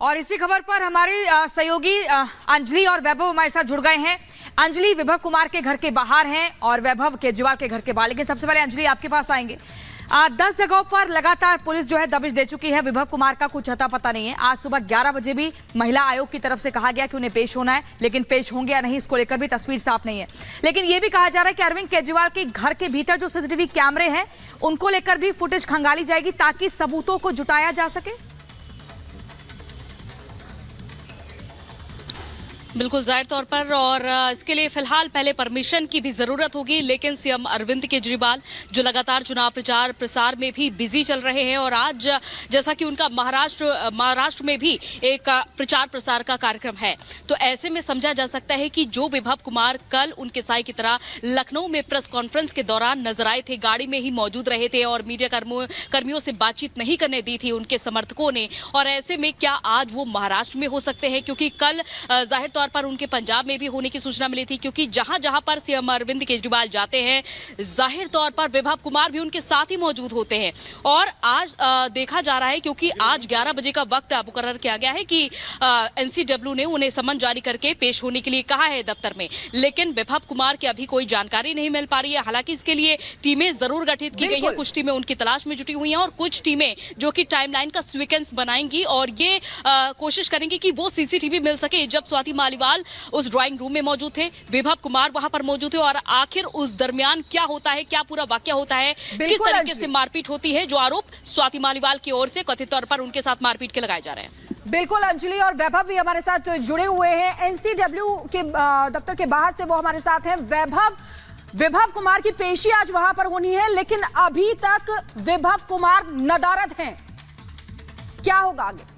और इसी खबर पर हमारे सहयोगी अंजलि और वैभव हमारे साथ जुड़ गए हैं। अंजलि विभव कुमार के घर के बाहर हैं और वैभव केजरीवाल के घर के बाहर। लेकिन सबसे पहले अंजलि आपके पास आएंगे। 10 जगहों पर लगातार पुलिस जो है दबिश दे चुकी है। विभव कुमार का कुछ अता पता नहीं है। आज सुबह 11 बजे भी महिला आयोग की तरफ से कहा गया कि उन्हें पेश होना है, लेकिन पेश होंगे या नहीं इसको लेकर भी तस्वीर साफ नहीं है। लेकिन यह भी कहा जा रहा है कि अरविंद केजरीवाल के घर के भीतर जो सीसीटीवी कैमरे हैं उनको लेकर भी फुटेज खंगाली जाएगी ताकि सबूतों को जुटाया जा सके। बिल्कुल जाहिर तौर पर, और इसके लिए फिलहाल पहले परमिशन की भी जरूरत होगी। लेकिन सीएम अरविंद केजरीवाल जो लगातार चुनाव प्रचार प्रसार में भी बिजी चल रहे हैं और आज जैसा कि उनका महाराष्ट्र में भी एक प्रचार प्रसार का कार्यक्रम है, तो ऐसे में समझा जा सकता है कि जो विभव कुमार कल उनके साई की तरह लखनऊ में प्रेस कॉन्फ्रेंस के दौरान नजर आए थे, गाड़ी में ही मौजूद रहे थे और मीडिया कर्मियों से बातचीत नहीं करने दी थी उनके समर्थकों ने, और ऐसे में क्या आज वो महाराष्ट्र में हो सकते हैं? क्योंकि कल जाहिर तौर पर उनके पंजाब में भी होने की सूचना मिली थी, क्योंकि जहां जहां पर सीएम अरविंद केजरीवाल जाते हैं जाहिर तौर पर विभव कुमार भी उनके साथ ही मौजूद होते हैं। और आज देखा जा रहा है, क्योंकि आज 11 बजे का वक्त मुकर्रर किया गया है कि एनसीडब्ल्यू ने उन्हें समन जारी करके पेश होने के लिए कहा है दफ्तर में, लेकिन विभव कुमार की अभी कोई जानकारी नहीं मिल पा रही है। हालांकि इसके लिए टीमें जरूर गठित की गई है, कुछ टीमें उनकी तलाश में जुटी हुई हैं और कुछ टीमें जो कि टाइमलाइन का सीक्वेंस बनाएंगी और ये कोशिश करेंगी कि वो सीसीटीवी मिल सके जब स्वाति मालीवाल उस ड्राइंग रूम में मौजूद थे, विभव कुमार वहां पर मौजूद थे, और आखिर उस दरमियान क्या होता है, क्या पूरा वाकया होता है, किस तरीके से मारपीट होती है, जो आरोप स्वाति मालीवाल की ओर से कथित तौर पर उनके साथ मारपीट के लगाए जा रहे हैं। बिल्कुल अंजलि और वैभव भी हमारे साथ जुड़े हुए हैं एनसीडब्ल्यू के दफ्तर के बाहर से, वो हमारे साथ हैं। विभव कुमार की पेशी आज वहां पर होनी है, लेकिन अभी तक विभव कुमार नदारद हैं, क्या होगा आगे?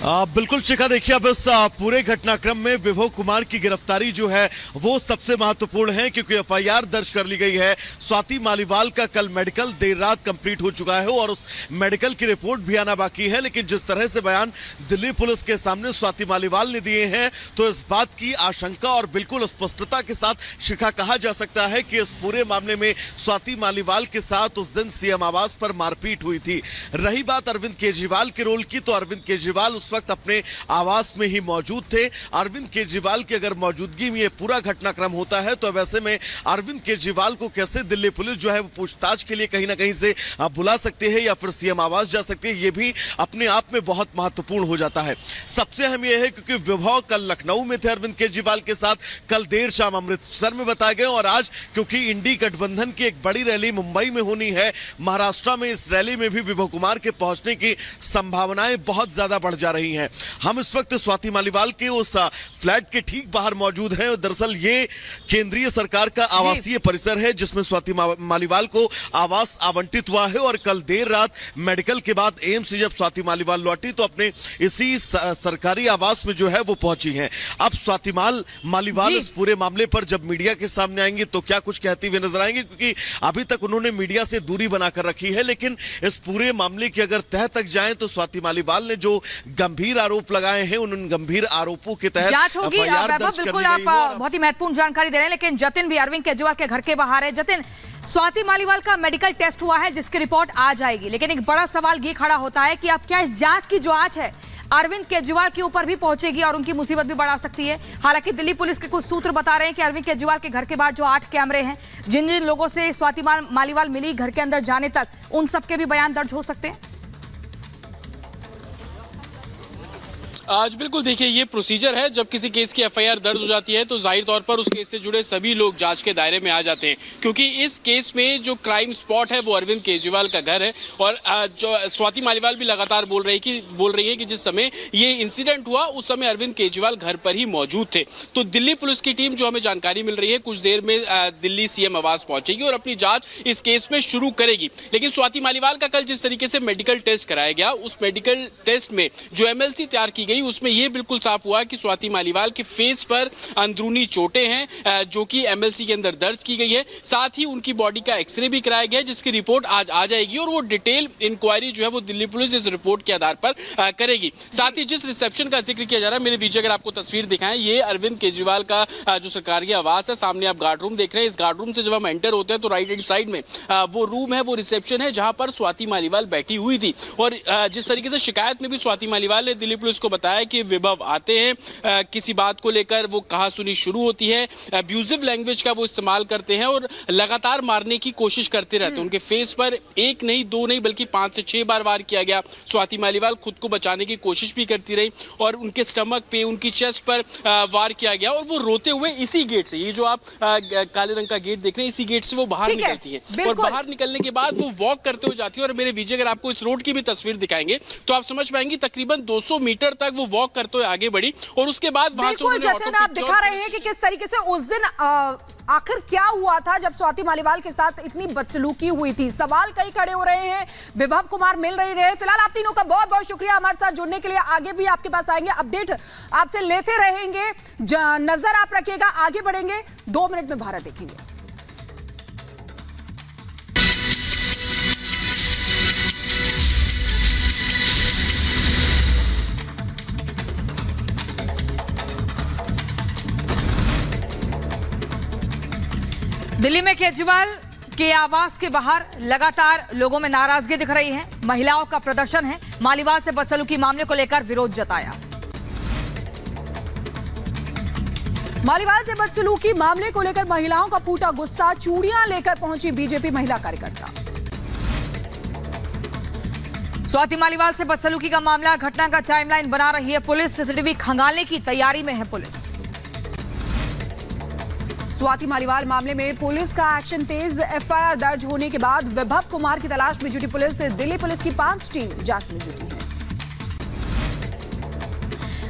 बिल्कुल शिखा, देखिए अब इस पूरे घटनाक्रम में विभव कुमार की गिरफ्तारी जो है वो सबसे महत्वपूर्ण है, क्योंकि एफआईआर दर्ज कर ली गई है। स्वाति मालीवाल का कल मेडिकल देर रात कंप्लीट हो चुका है और उस मेडिकल की रिपोर्ट भी आना बाकी है। लेकिन जिस तरह से बयान दिल्ली पुलिस के सामने स्वाति मालीवाल ने दिए हैं, तो इस बात की आशंका और बिल्कुल स्पष्टता के साथ शिखा कहा जा सकता है कि इस पूरे मामले में स्वाति मालीवाल के साथ उस दिन सीएम आवास पर मारपीट हुई थी। रही बात अरविंद केजरीवाल के रोल की, तो अरविंद केजरीवाल उस वक्त अपने आवास में ही मौजूद थे। अरविंद केजरीवाल की अगर मौजूदगी में ये पूरा घटनाक्रम होता है, तो वैसे में अरविंद केजरीवाल को कैसे दिल्ली पुलिस जो है वो पूछताछ के लिए कहीं ना कहीं से बुला सकते हैं या फिर सीएम आवास जा सकते हैं, ये भी अपने आप में बहुत महत्वपूर्ण हो जाता है। सबसे अहम यह है क्योंकि विभव कल लखनऊ में थे अरविंद केजरीवाल के साथ, कल देर शाम अमृतसर में बताए गए, और आज क्योंकि इंडी गठबंधन की एक बड़ी रैली मुंबई में होनी है, महाराष्ट्र में इस रैली में भी विभव कुमार के पहुंचने की संभावनाएं बहुत ज्यादा बढ़ जा रही हैं। हम इस वक्त स्वाति मालीवाल के उस फ्लैट के ठीक बाहर मौजूद हैं। दरअसल ये केंद्रीय सरकार का आवासीय परिसर है जिसमें स्वाति मालीवाल को आवास आवंटित हुआ है, और कल देर रात मेडिकल के बाद एम्स से जब स्वाति मालीवाल लौटी तो अपने इसी सरकारी आवास में जो है वो पहुंची हैं। अब स्वाति मालीवाल इस पूरे मामले पर जब मीडिया के सामने आएंगे तो क्या कुछ कहती हुए नजर आएंगे, क्योंकि अभी तक उन्होंने मीडिया से दूरी बनाकर रखी है। लेकिन इस पूरे मामले की अगर तह तक जाएं तो स्वाति मालीवाल ने जो गंभीर आरोप लगाए हैं, उन गंभीर आरोपों के तहत जांच होगी। बिल्कुल आप बहुत ही महत्वपूर्ण जानकारी दे रहे हैं। लेकिन जतिन भी अरविंद केजरीवाल के घर के बाहर है। जतिन, स्वाति मालीवाल का मेडिकल टेस्ट हुआ है जिसकी रिपोर्ट आ जाएगी, लेकिन एक बड़ा सवाल ये खड़ा होता है कि अब क्या इस जांच की जो आंच है अरविंद केजरीवाल के ऊपर भी पहुंचेगी और उनकी मुसीबत भी बढ़ा सकती है? हालांकि दिल्ली पुलिस के कुछ सूत्र बता रहे हैं कि अरविंद केजरीवाल के घर के बाहर जो 8 कैमरे हैं, जिन जिन लोगों से स्वाति मालीवाल मिली घर के अंदर जाने तक, उन सबके भी बयान दर्ज हो सकते हैं। आज बिल्कुल देखिए, ये प्रोसीजर है, जब किसी केस की एफआईआर दर्ज हो जाती है तो जाहिर तौर पर उस केस से जुड़े सभी लोग जांच के दायरे में आ जाते हैं, क्योंकि इस केस में जो क्राइम स्पॉट है वो अरविंद केजरीवाल का घर है। और जो स्वाति मालीवाल भी लगातार बोल रही है कि जिस समय ये इंसिडेंट हुआ उस समय अरविंद केजरीवाल घर पर ही मौजूद थे। तो दिल्ली पुलिस की टीम, जो हमें जानकारी मिल रही है, कुछ देर में दिल्ली सीएम आवास पहुंचेगी और अपनी जांच इस केस में शुरू करेगी। लेकिन स्वाति मालीवाल का कल जिस तरीके से मेडिकल टेस्ट कराया गया, उस मेडिकल टेस्ट में जो एमएलसी तैयार की गई उसमें यह बिल्कुल साफ हुआ कि स्वाति मालीवाल के फेस पर अंदरूनी चोटें हैं जो कि एमएलसी के अंदर दर्ज की गई है। साथ ही उनकी बॉडी का एक्सरे भी कराया गया है, जिसकी रिपोर्ट आज आ जाएगी और वो डिटेल इंक्वायरी जो है वो दिल्ली पुलिस इस रिपोर्ट के आधार पर करेगी। साथ ही जिस रिसेप्शन का जिक्र किया जा रहा है, मेरे विजय अगर आपको तस्वीर दिखाएं, ये अरविंद केजरीवाल का जो सरकारी आवास है, सामने आप गार्ड रूम देख रहे हैं। इस गार्ड रूम से जब हम एंटर होते हैं तो राइट हैंड साइड में वो रूम है, वो रिसेप्शन है जहां पर स्वाति मालीवाल बैठी हुई थी। और जिस तरीके से शिकायत में भी स्वाति मालीवाल ने दिल्ली पुलिस को बताया कि विभव आते हैं, किसी बात को लेकर वो कहासुनी शुरू होती है, अब्यूजिव लैंग्वेज का वो इस्तेमाल करते हैं और लगातार मारने की कोशिश करते रहते हैं। उनके फेस पर एक नहीं दो नहीं बल्कि 5 से 6 बार वार किया गया। स्वाति मालीवाल खुद को बचाने की कोशिश भी करती रही और उनके स्टमक पे, उनकी चेस्ट पर वार किया गया और वो रोते हुए इसी गेट से, ये जो आप काले रंग का गेट देख रहे हैं, इसी गेट से वो बाहर निकलती है और बाहर निकलने के बाद वो वॉक करते हुए जाती है। और मेरे विजय अगर आपको इस रोड की भी तस्वीर दिखाएंगे तो आप समझ पाएंगे तकरीबन 200 मीटर तक वो वॉक करते हुए आगे बढ़ी और उसके बाद वहां से जतिन, आप दिखा रहे हैं कि किस तरीके से उस दिन आखिर क्या हुआ था जब स्वाति मालीवाल के साथ इतनी बदसलूकी हुई थी। सवाल कई खड़े हो रहे हैं, विभव कुमार मिल नहीं रहे। फिलहाल आप तीनों का बहुत बहुत शुक्रिया हमारे साथ जुड़ने के लिए। आगे भी आपके पास आएंगे, अपडेट आपसे लेते रहेंगे, नजर आप रखिएगा, आगे बढ़ेंगे। 2 मिनट में भारत देखेंगे। दिल्ली में केजरीवाल के आवास के बाहर लगातार लोगों में नाराजगी दिख रही है। महिलाओं का प्रदर्शन है। मालीवाल से बदसलूकी मामले को लेकर विरोध जताया। मालीवाल से बदसलूकी मामले को लेकर महिलाओं का फूटा गुस्सा, चूड़ियां लेकर पहुंची बीजेपी महिला कार्यकर्ता। स्वाति मालीवाल से बदसलूकी का मामला, घटना का टाइमलाइन बना रही है पुलिस। सीसीटीवी खंगालने की तैयारी में है पुलिस। स्वाति मालीवाल मामले में पुलिस का एक्शन तेज। एफआईआर दर्ज होने के बाद विभव कुमार की तलाश में जुटी पुलिस। दिल्ली पुलिस की 5 टीम जांच में जुटी है।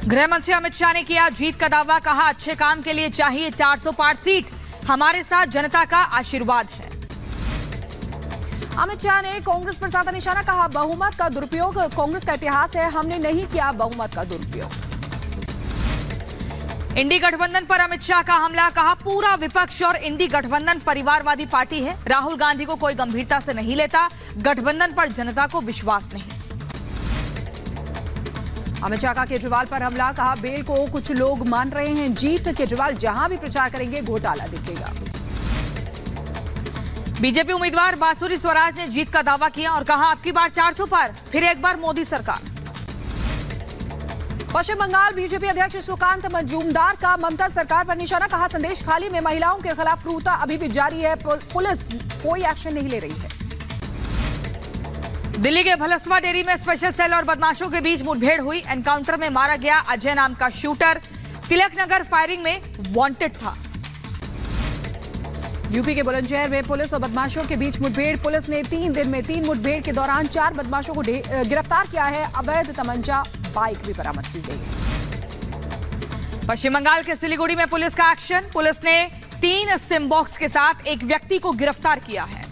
गृह मंत्री अमित शाह ने किया जीत का दावा, कहा अच्छे काम के लिए चाहिए 400 पार सीट, हमारे साथ जनता का आशीर्वाद है। अमित शाह ने कांग्रेस पर साधा निशाना, कहा बहुमत का दुरुपयोग कांग्रेस का इतिहास है, हमने नहीं किया बहुमत का दुरुपयोग। इंडी गठबंधन पर अमित शाह का हमला, कहा पूरा विपक्ष और इंडी गठबंधन परिवारवादी पार्टी है, राहुल गांधी को कोई गंभीरता से नहीं लेता, गठबंधन पर जनता को विश्वास नहीं। अमित शाह का केजरीवाल पर हमला, कहा बेल को कुछ लोग मान रहे हैं जीत, केजरीवाल जहां भी प्रचार करेंगे घोटाला दिखेगा। बीजेपी उम्मीदवार बांसुरी स्वराज ने जीत का दावा किया और कहा अब की बार 400 पार, फिर एक बार मोदी सरकार। पश्चिम बंगाल बीजेपी अध्यक्ष सुकांत मजूमदार का ममता सरकार पर निशाना, कहा संदेश खाली में महिलाओं के खिलाफ क्रूरता अभी भी जारी है, पुलिस कोई एक्शन नहीं ले रही है। दिल्ली के भलसवा डेयरी में स्पेशल सेल और बदमाशों के बीच मुठभेड़ हुई। एनकाउंटर में मारा गया अजय नाम का शूटर, तिलक नगर फायरिंग में वांटेड था। यूपी के बुलंदशहर में पुलिस और बदमाशों के बीच मुठभेड़। पुलिस ने 3 दिन में 3 मुठभेड़ के दौरान 4 बदमाशों को गिरफ्तार किया है। अवैध तमंचा, बाइक भी बरामद की गई है। पश्चिम बंगाल के सिलीगुड़ी में पुलिस का एक्शन, पुलिस ने 3 सिम बॉक्स के साथ एक व्यक्ति को गिरफ्तार किया है।